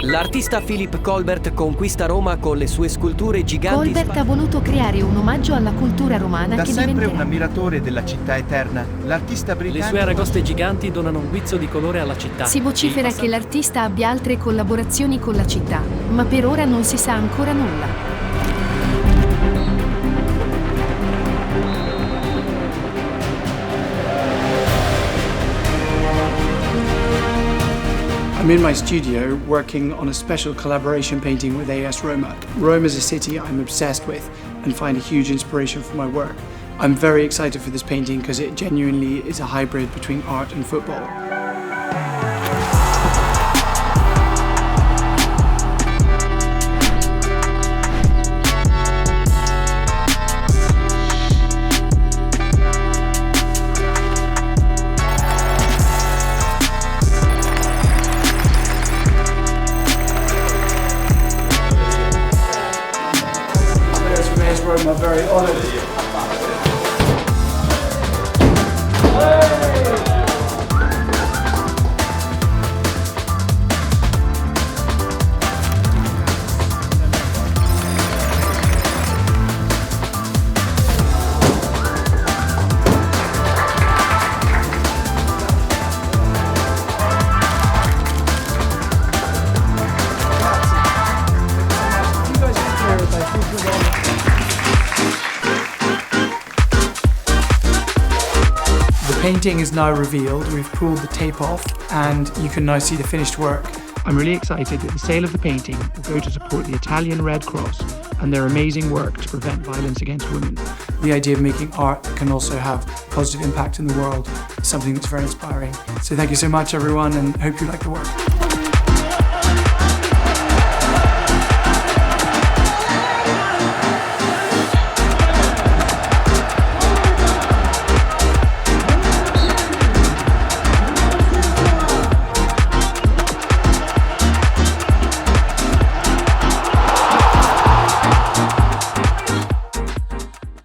L'artista Philip Colbert conquista Roma con le sue sculture giganti. Colbert ha voluto creare un omaggio alla cultura romana Da che sempre diventerà. un ammiratore della città eterna, l'artista britannico... Le sue aragoste giganti donano un guizzo di colore alla città. Si vocifera che l'artista abbia altre collaborazioni con la città, ma per ora non si sa ancora nulla. I'm in my studio working on a special collaboration painting with AS Roma. Rome is a city I'm obsessed with and find a huge inspiration for my work. I'm very excited for this painting because it genuinely is a hybrid between art and football. I'm very honoured. The painting is now revealed. We've pulled the tape off and you can now see the finished work. I'm really excited that the sale of the painting will go to support the Italian Red Cross and their amazing work to prevent violence against women. The idea of making art that can also have positive impact in the world is something that's very inspiring. So thank you so much everyone and hope you like the work.